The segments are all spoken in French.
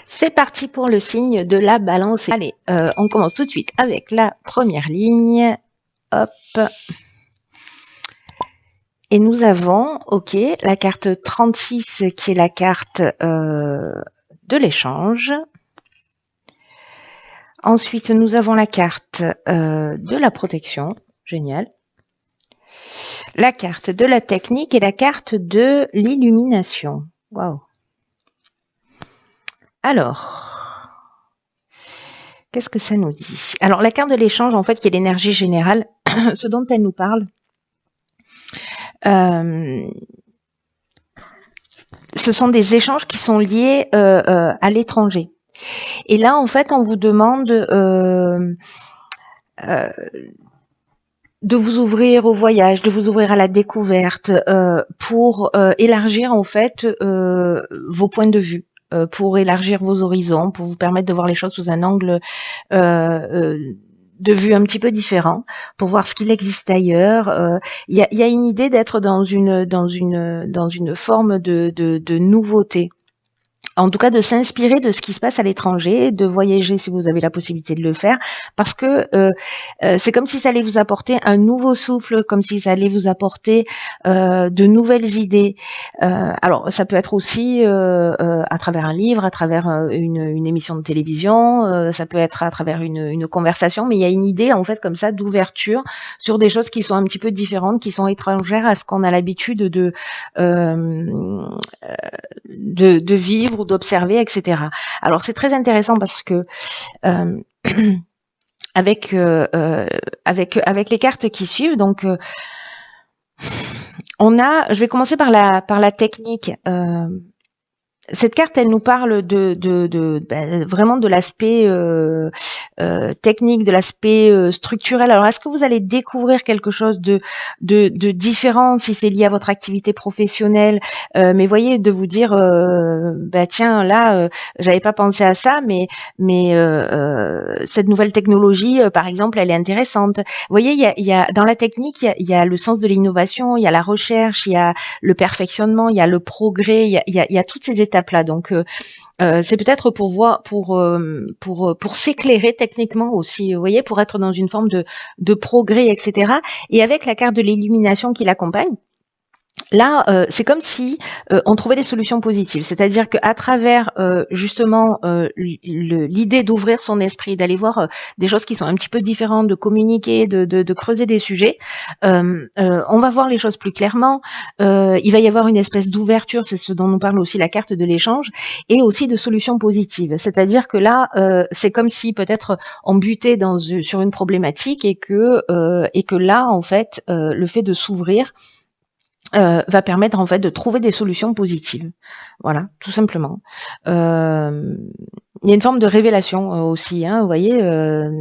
C'est parti pour le signe de la balance. Allez, on commence tout de suite avec la première ligne. Hop. Et nous avons, ok, la carte 36 qui est la carte de l'échange. Ensuite, nous avons la carte de la protection. Génial. La carte de la technique et la carte de l'illumination. Waouh. Alors, qu'est-ce que ça nous dit? Alors, la carte de l'échange, en fait, qui est l'énergie générale, ce dont elle nous parle, ce sont des échanges qui sont liés à l'étranger. Et là, en fait, on vous demande de vous ouvrir au voyage, de vous ouvrir à la découverte pour élargir, en fait, vos points de vue. Pour élargir vos horizons, pour vous permettre de voir les choses sous un angle de vue un petit peu différent, pour voir ce qu'il existe ailleurs. Il y a une idée d'être dans une forme de nouveauté. En tout cas, de s'inspirer de ce qui se passe à l'étranger, de voyager si vous avez la possibilité de le faire, parce que c'est comme si ça allait vous apporter un nouveau souffle, comme si ça allait vous apporter de nouvelles idées. Alors, ça peut être aussi à travers un livre, à travers une émission de télévision, ça peut être à travers une conversation, mais il y a une idée, en fait, comme ça, d'ouverture sur des choses qui sont un petit peu différentes, qui sont étrangères à ce qu'on a l'habitude de vivre ou d'observer, etc. Alors c'est très intéressant parce que avec les cartes qui suivent, donc on a, je vais commencer par la technique. Cette carte, elle nous parle vraiment de l'aspect technique, de l'aspect structurel. Alors, est-ce que vous allez découvrir quelque chose de différent si c'est lié à votre activité professionnelle? Mais voyez, de vous dire, tiens, là, j'avais pas pensé à ça, mais cette nouvelle technologie, par exemple, elle est intéressante. Vous voyez, il y a dans la technique, il y a le sens de l'innovation, il y a la recherche, il y a le perfectionnement, il y a le progrès, il y a toutes ces étapes là. Donc c'est peut-être pour voir, pour s'éclairer techniquement aussi, vous voyez, pour être dans une forme de progrès, etc. Et avec la carte de l'illumination qui l'accompagne, là, c'est comme si on trouvait des solutions positives. C'est-à-dire qu'à travers justement l'idée d'ouvrir son esprit, d'aller voir des choses qui sont un petit peu différentes, de communiquer, de creuser des sujets, on va voir les choses plus clairement. Il va y avoir une espèce d'ouverture, c'est ce dont nous parle aussi la carte de l'échange, et aussi de solutions positives. C'est-à-dire que là, c'est comme si peut-être on butait sur une problématique et que là, en fait, le fait de s'ouvrir va permettre en fait de trouver des solutions positives. Voilà, tout simplement. Il y a une forme de révélation aussi, hein, vous voyez,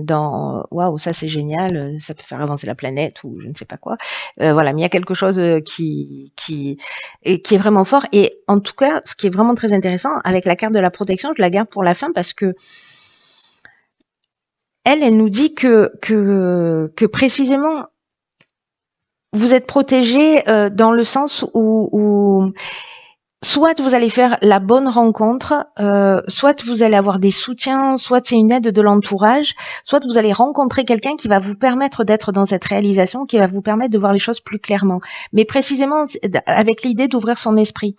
dans waouh, ça c'est génial, ça peut faire avancer la planète ou je ne sais pas quoi. Voilà, mais il y a quelque chose qui est vraiment fort. Et en tout cas, ce qui est vraiment très intéressant avec la carte de la protection, je la garde pour la fin parce que elle nous dit que précisément vous êtes protégé dans le sens où soit vous allez faire la bonne rencontre, soit vous allez avoir des soutiens, soit c'est une aide de l'entourage, soit vous allez rencontrer quelqu'un qui va vous permettre d'être dans cette réalisation, qui va vous permettre de voir les choses plus clairement. Mais précisément avec l'idée d'ouvrir son esprit.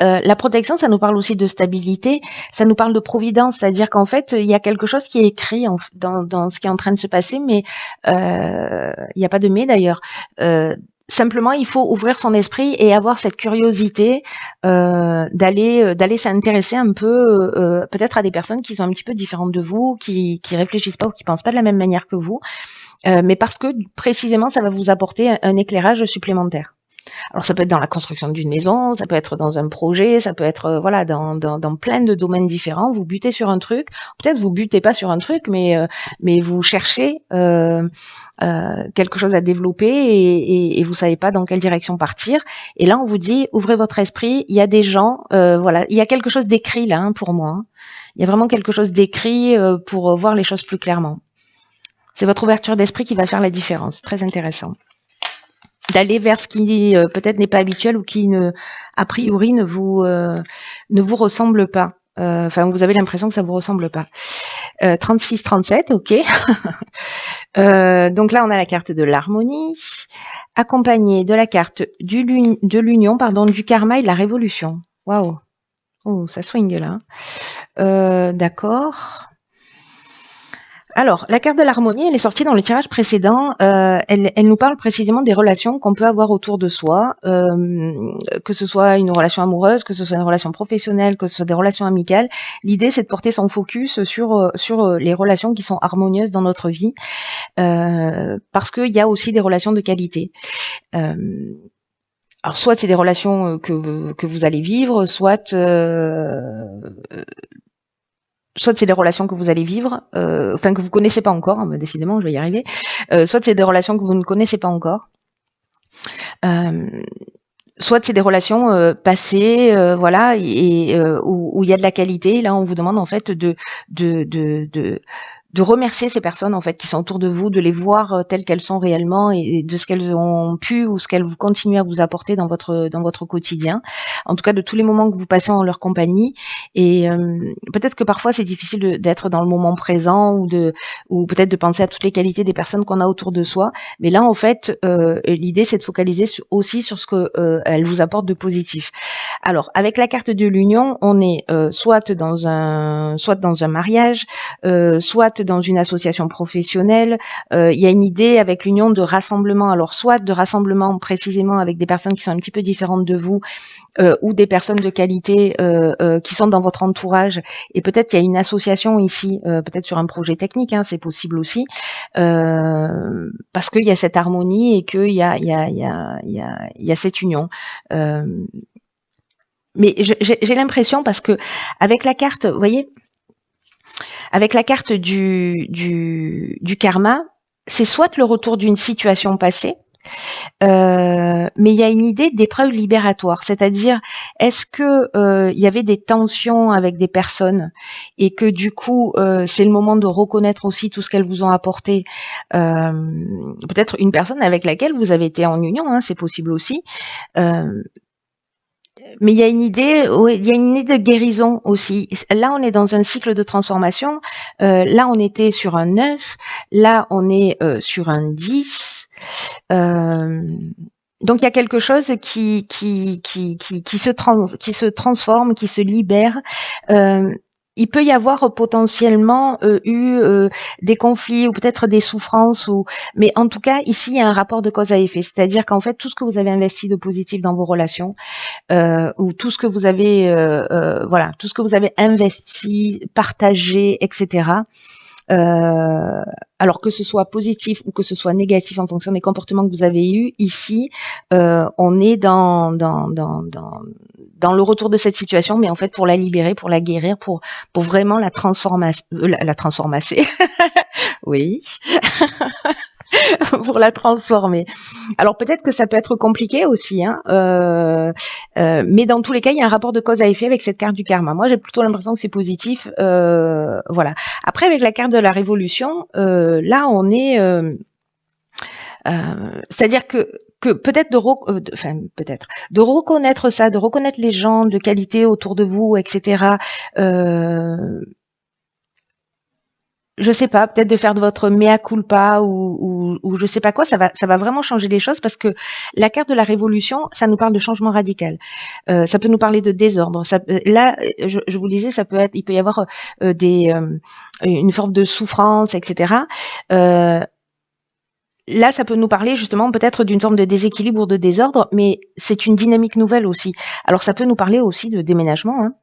La protection, ça nous parle aussi de stabilité, ça nous parle de providence, c'est-à-dire qu'en fait, il y a quelque chose qui est écrit dans ce qui est en train de se passer, mais il n'y a pas de mais d'ailleurs. Simplement, il faut ouvrir son esprit et avoir cette curiosité d'aller s'intéresser un peu, peut-être à des personnes qui sont un petit peu différentes de vous, qui réfléchissent pas ou qui pensent pas de la même manière que vous, mais parce que précisément, ça va vous apporter un éclairage supplémentaire. Alors ça peut être dans la construction d'une maison, ça peut être dans un projet, ça peut être voilà dans plein de domaines différents. Vous butez sur un truc, peut-être vous butez pas sur un truc, mais vous cherchez quelque chose à développer et vous savez pas dans quelle direction partir. Et là on vous dit ouvrez votre esprit. Il y a des gens, voilà, il y a quelque chose d'écrit là hein, pour moi. Hein. Il y a vraiment quelque chose d'écrit pour voir les choses plus clairement. C'est votre ouverture d'esprit qui va faire la différence. Très intéressant. D'aller vers ce qui peut-être n'est pas habituel ou qui a priori ne vous ressemble pas. Enfin, vous avez l'impression que ça vous ressemble pas. 36-37, ok. Donc là, on a la carte de l'harmonie, accompagnée de la carte de l'union, pardon, du karma et de la révolution. Waouh. Oh, ça swing là. D'accord. Alors, la carte de l'harmonie, elle est sortie dans le tirage précédent. Elle nous parle précisément des relations qu'on peut avoir autour de soi, que ce soit une relation amoureuse, que ce soit une relation professionnelle, que ce soit des relations amicales. L'idée, c'est de porter son focus sur les relations qui sont harmonieuses dans notre vie, parce qu'il y a aussi des relations de qualité. Alors, soit c'est des relations que vous allez vivre, soit c'est des relations que vous allez vivre, enfin que vous connaissez pas encore, hein, décidément, je vais y arriver. Soit c'est des relations que vous ne connaissez pas encore. Soit c'est des relations passées, voilà, et où il y a de la qualité. Là, on vous demande en fait de remercier ces personnes en fait qui sont autour de vous, de les voir telles qu'elles sont réellement et de ce qu'elles ont pu ou ce qu'elles vous continuent à vous apporter dans votre quotidien. En tout cas, de tous les moments que vous passez en leur compagnie. Et peut-être que parfois c'est difficile d'être dans le moment présent ou peut-être de penser à toutes les qualités des personnes qu'on a autour de soi. Mais là, en fait, l'idée c'est de focaliser aussi sur ce que elles vous apportent de positif. Alors, avec la carte de l'union, on est soit dans un mariage, soit dans une association professionnelle. Il y a une idée avec l'union de rassemblement, alors soit de rassemblement précisément avec des personnes qui sont un petit peu différentes de vous, ou des personnes de qualité qui sont dans votre entourage, et peut-être il y a une association ici, peut-être sur un projet technique, hein, c'est possible aussi, parce qu'il y a cette harmonie et qu'il y a cette union. Mais j'ai l'impression, parce que avec la carte, vous voyez, avec la carte du karma, c'est soit le retour d'une situation passée, mais il y a une idée d'épreuve libératoire, c'est-à-dire est-ce que il y avait des tensions avec des personnes et que du coup c'est le moment de reconnaître aussi tout ce qu'elles vous ont apporté, peut-être une personne avec laquelle vous avez été en union, hein, c'est possible aussi. Mais il y a une idée, il y a une idée de guérison aussi. Là, on est dans un cycle de transformation. Là, on était sur un 9. Là, on est sur un 10. Donc, il y a quelque chose qui se transforme, qui se libère. Il peut y avoir potentiellement eu des conflits ou peut-être des souffrances, mais en tout cas ici il y a un rapport de cause à effet, c'est-à-dire qu'en fait tout ce que vous avez investi de positif dans vos relations, ou tout ce que vous avez voilà, tout ce que vous avez investi, partagé, etc. Alors que ce soit positif ou que ce soit négatif en fonction des comportements que vous avez eus, ici, on est dans le retour de cette situation, mais en fait pour la libérer, pour la guérir, pour vraiment la transformer, oui, pour la transformer. Alors peut-être que ça peut être compliqué aussi, hein, mais dans tous les cas, il y a un rapport de cause à effet avec cette carte du karma. Moi, j'ai plutôt l'impression que c'est positif. Voilà. Après, avec la carte de la révolution, là, on est... c'est-à-dire que peut-être de reconnaître ça, de reconnaître les gens de qualité autour de vous, etc. Je sais pas, peut-être de faire de votre mea culpa ou je sais pas quoi, ça va vraiment changer les choses, parce que la carte de la révolution, ça nous parle de changement radical. Ça peut nous parler de désordre. Là, je vous le disais, il peut y avoir une forme de souffrance, etc. Là, ça peut nous parler justement peut-être d'une forme de déséquilibre ou de désordre, mais c'est une dynamique nouvelle aussi. Alors ça peut nous parler aussi de déménagement, hein.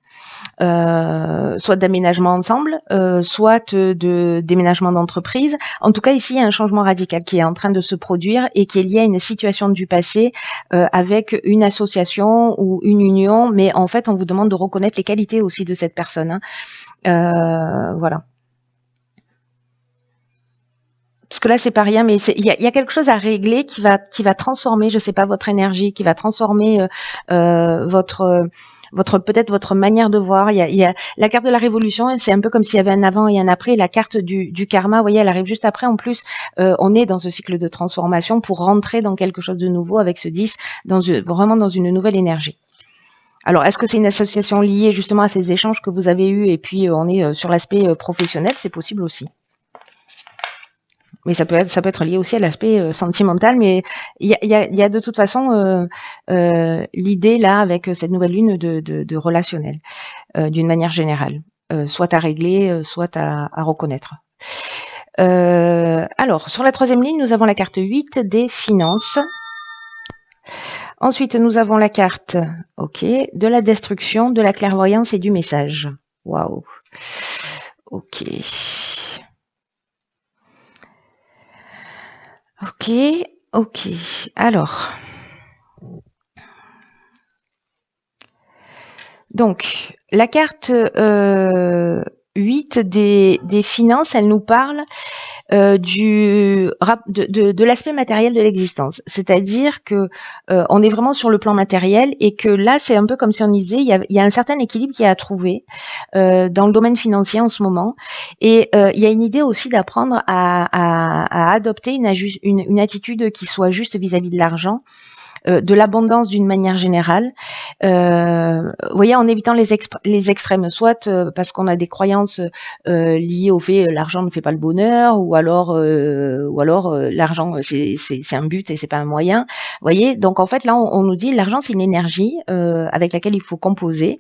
Soit d'aménagement ensemble, soit de déménagement d'entreprise. En tout cas, ici, il y a un changement radical qui est en train de se produire et qui est lié à une situation du passé, avec une association ou une union, mais en fait, on vous demande de reconnaître les qualités aussi de cette personne, hein. Voilà. Parce que là, c'est pas rien, mais il y a quelque chose à régler qui va transformer, je sais pas, votre énergie, qui va transformer peut-être votre manière de voir. Il y a la carte de la révolution, c'est un peu comme s'il y avait un avant et un après. La carte du karma, vous voyez, elle arrive juste après. En plus, on est dans ce cycle de transformation pour rentrer dans quelque chose de nouveau avec ce 10, vraiment dans une nouvelle énergie. Alors, est-ce que c'est une association liée justement à ces échanges que vous avez eus et puis on est sur l'aspect professionnel? C'est possible aussi. Mais ça peut être lié aussi à l'aspect sentimental, mais il y a de toute façon l'idée là avec cette nouvelle lune de relationnel d'une manière générale, soit à régler, soit à reconnaître. Alors, sur la troisième ligne, nous avons la carte 8 des finances. Ensuite, nous avons la carte, ok, de la destruction, de la clairvoyance et du message. Waouh. Ok. Ok, ok. Alors. Donc, la carte 8 des finances, elle nous parle de l'aspect matériel de l'existence. C'est-à-dire que on est vraiment sur le plan matériel et que là, c'est un peu comme si on disait, il y a un certain équilibre qui est à trouver dans le domaine financier en ce moment. Et il y a une idée aussi d'apprendre à adopter une attitude qui soit juste vis-à-vis de l'argent, de l'abondance d'une manière générale. Vous voyez, en évitant les extrêmes, soit parce qu'on a des croyances liées au fait l'argent ne fait pas le bonheur, ou alors l'argent c'est un but et c'est pas un moyen. Vous voyez, donc en fait là on nous dit l'argent c'est une énergie avec laquelle il faut composer.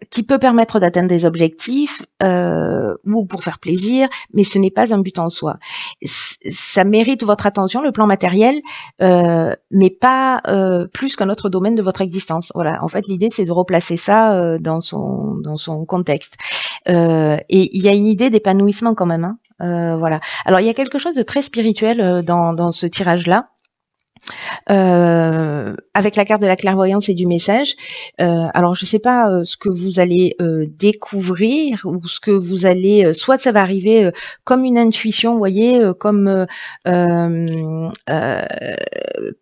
Qui peut permettre d'atteindre des objectifs ou pour faire plaisir, mais ce n'est pas un but en soi. Ça mérite votre attention, le plan matériel, mais pas plus qu'un autre domaine de votre existence. Voilà. En fait, l'idée c'est de replacer ça dans son contexte. Et il y a une idée d'épanouissement quand même. Hein. Voilà. Alors il y a quelque chose de très spirituel dans ce tirage-là. Avec la carte de la clairvoyance et du message. Alors, je ne sais pas ce que vous allez découvrir ou ce que vous allez... soit ça va arriver comme une intuition, vous voyez, comme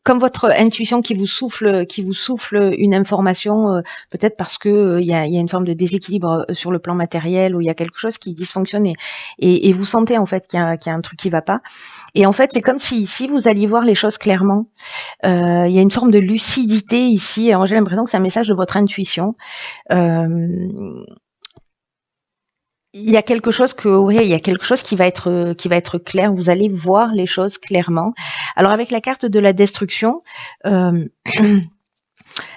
votre intuition qui vous souffle une information, peut-être parce que il y a une forme de déséquilibre sur le plan matériel, où il y a quelque chose qui dysfonctionne et vous sentez en fait qu'il y a un truc qui va pas. Et en fait, c'est comme si ici vous alliez voir les choses clairement. Il y a une forme de lucidité ici. Alors, j'ai l'impression que c'est un message de votre intuition. Il y a quelque chose qui va être clair. Vous allez voir les choses clairement. Alors, avec la carte de la destruction,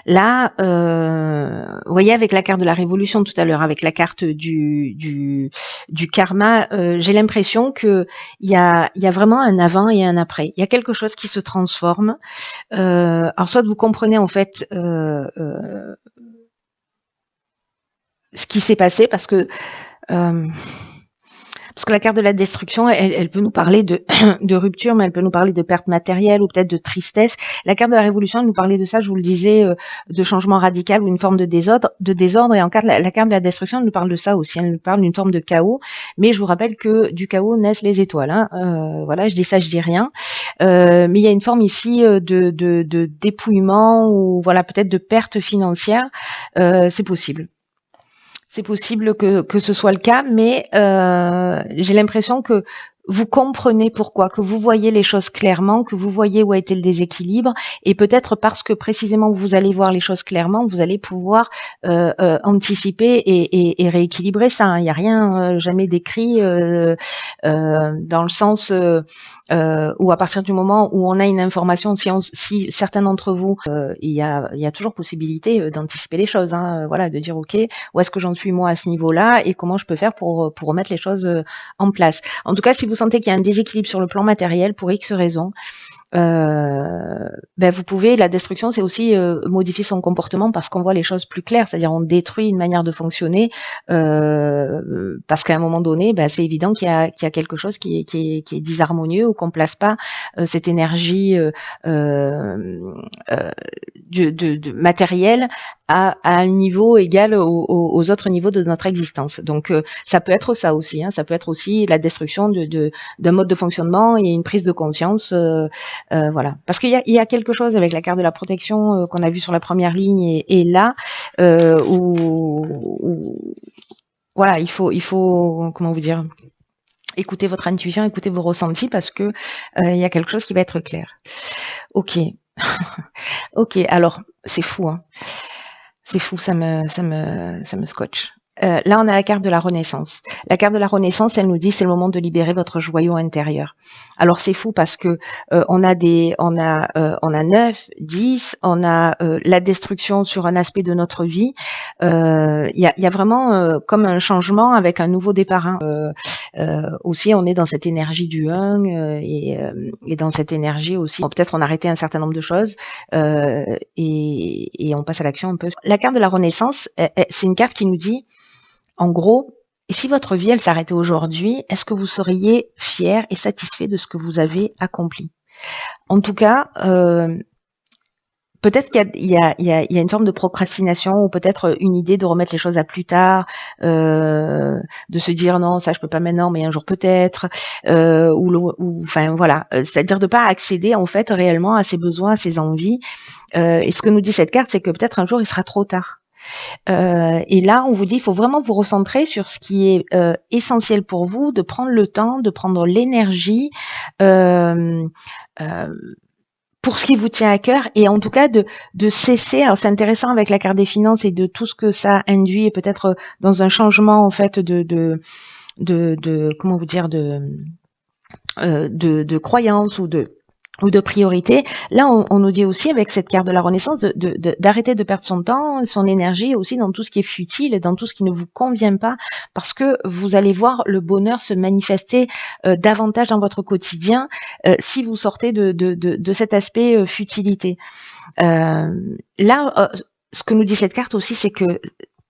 là, vous voyez, avec la carte de la révolution tout à l'heure, avec la carte du karma, j'ai l'impression que il y a vraiment un avant et un après. Il y a quelque chose qui se transforme. Alors, soit vous comprenez en fait ce qui s'est passé, parce que la carte de la destruction, elle peut nous parler de rupture, mais elle peut nous parler de perte matérielle ou peut-être de tristesse. La carte de la révolution, elle nous parlait de ça, je vous le disais, de changement radical ou une forme de désordre. Et en la carte de la destruction, elle nous parle de ça aussi. Elle nous parle d'une forme de chaos. Mais je vous rappelle que du chaos naissent les étoiles. Hein. Voilà, je dis ça, je dis rien. Mais il y a une forme ici de dépouillement ou voilà, peut-être de perte financière. C'est possible. C'est possible que ce soit le cas, mais j'ai l'impression que vous comprenez pourquoi, que vous voyez les choses clairement, que vous voyez où a été le déséquilibre, et peut-être parce que précisément vous allez voir les choses clairement, vous allez pouvoir anticiper et rééquilibrer ça. Hein. Il n'y a rien jamais décrit dans le sens où à partir du moment où on a une information, si certains d'entre vous, il y a toujours possibilité d'anticiper les choses. Hein. Voilà, de dire ok, où est-ce que j'en suis moi à ce niveau-là et comment je peux faire pour remettre les choses en place. En tout cas, si vous sentez qu'il y a un déséquilibre sur le plan matériel pour X raisons, vous pouvez, la destruction c'est aussi modifier son comportement parce qu'on voit les choses plus claires, c'est-à-dire on détruit une manière de fonctionner parce qu'à un moment donné c'est évident qu'il y a quelque chose qui est disharmonieux ou qu'on place pas cette énergie de matériel à un niveau égal aux autres niveaux de notre existence. Donc ça peut être ça aussi, hein, ça peut être aussi la destruction d'un mode de fonctionnement et une prise de conscience. Voilà, parce qu'il y a quelque chose avec la carte de la protection qu'on a vu sur la première ligne et là où voilà, il faut comment vous dire, écoutez votre intuition, écoutez vos ressentis parce que il y a quelque chose qui va être clair. Ok, ok. Alors c'est fou, hein. C'est fou, ça me scotche. Là, on a la carte de la Renaissance. La carte de la Renaissance, elle nous dit c'est le moment de libérer votre joyau intérieur. Alors c'est fou parce que on a 9, 10, on a la destruction sur un aspect de notre vie. Il y a vraiment comme un changement avec un nouveau départ. Hein. Aussi, on est dans cette énergie du 1 et dans cette énergie aussi. Bon, peut-être on a arrêté un certain nombre de choses et on passe à l'action un peu. La carte de la Renaissance, c'est une carte qui nous dit en gros, si votre vie, elle s'arrêtait aujourd'hui, est-ce que vous seriez fier et satisfait de ce que vous avez accompli? En tout cas, peut-être qu'il y a une forme de procrastination ou peut-être une idée de remettre les choses à plus tard, de se dire non, ça je peux pas maintenant, mais un jour peut-être, enfin voilà, c'est-à-dire de pas accéder en fait réellement à ses besoins, à ses envies. Et ce que nous dit cette carte, c'est que peut-être un jour il sera trop tard. Et là, on vous dit, il faut vraiment vous recentrer sur ce qui est essentiel pour vous, de prendre le temps, de prendre l'énergie pour ce qui vous tient à cœur et en tout cas de cesser. Alors c'est intéressant avec la carte des finances et de tout ce que ça induit et peut-être dans un changement en fait de comment vous dire de croyance ou de priorité. Là, on nous dit aussi avec cette carte de la Renaissance d'arrêter de perdre son temps, son énergie aussi dans tout ce qui est futile et dans tout ce qui ne vous convient pas, parce que vous allez voir le bonheur se manifester davantage dans votre quotidien si vous sortez de cet aspect futilité. Là, ce que nous dit cette carte aussi, c'est que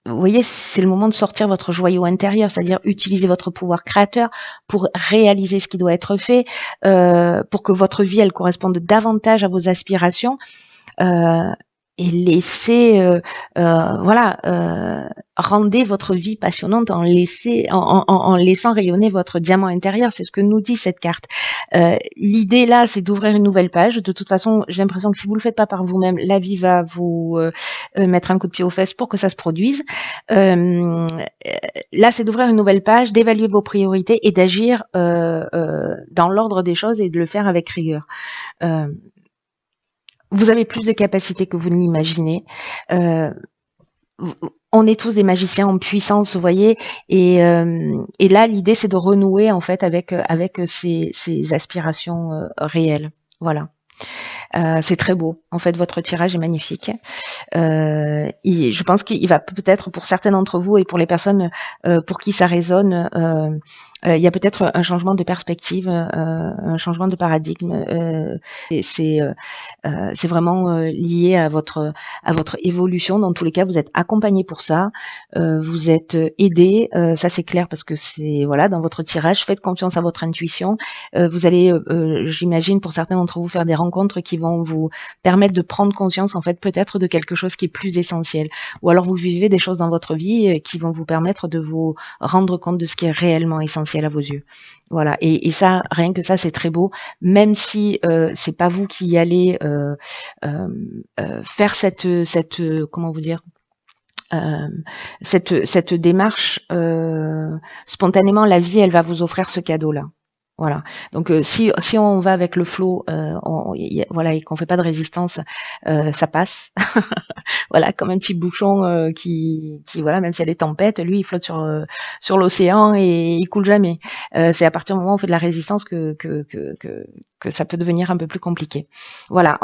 vous voyez, c'est le moment de sortir votre joyau intérieur, c'est-à-dire utiliser votre pouvoir créateur pour réaliser ce qui doit être fait, pour que votre vie, elle corresponde davantage à vos aspirations. Et laissez, rendez votre vie passionnante en laissant rayonner votre diamant intérieur. C'est ce que nous dit cette carte. L'idée là, c'est d'ouvrir une nouvelle page. De toute façon, j'ai l'impression que si vous le faites pas par vous-même, la vie va vous mettre un coup de pied aux fesses pour que ça se produise. Là, c'est d'ouvrir une nouvelle page, d'évaluer vos priorités et d'agir dans l'ordre des choses et de le faire avec rigueur. Vous avez plus de capacités que vous ne l'imaginez. On est tous des magiciens en puissance, vous voyez, et là l'idée c'est de renouer en fait avec ces aspirations réelles. Voilà. C'est très beau. En fait, votre tirage est magnifique. Je pense qu'il va peut-être pour certains d'entre vous et pour les personnes pour qui ça résonne, il y a peut-être un changement de perspective, un changement de paradigme. C'est vraiment lié à votre évolution. Dans tous les cas, vous êtes accompagné pour ça. Vous êtes aidé. Ça, c'est clair parce que c'est voilà dans votre tirage. Faites confiance à votre intuition. Vous allez, j'imagine, pour certains d'entre vous, faire des rencontres qui vont vous permettre de prendre conscience, en fait, peut-être de quelque chose qui est plus essentiel. Ou alors vous vivez des choses dans votre vie qui vont vous permettre de vous rendre compte de ce qui est réellement essentiel à vos yeux. Voilà. Et ça, rien que ça, c'est très beau. Même si c'est pas vous qui allez faire cette comment vous dire cette démarche spontanément, la vie, elle va vous offrir ce cadeau-là. Voilà. Donc si on va avec le flow, voilà, et qu'on fait pas de résistance, ça passe. Voilà, comme un petit bouchon qui voilà, même s'il y a des tempêtes, lui il flotte sur l'océan et il coule jamais. C'est à partir du moment où on fait de la résistance que ça peut devenir un peu plus compliqué. Voilà.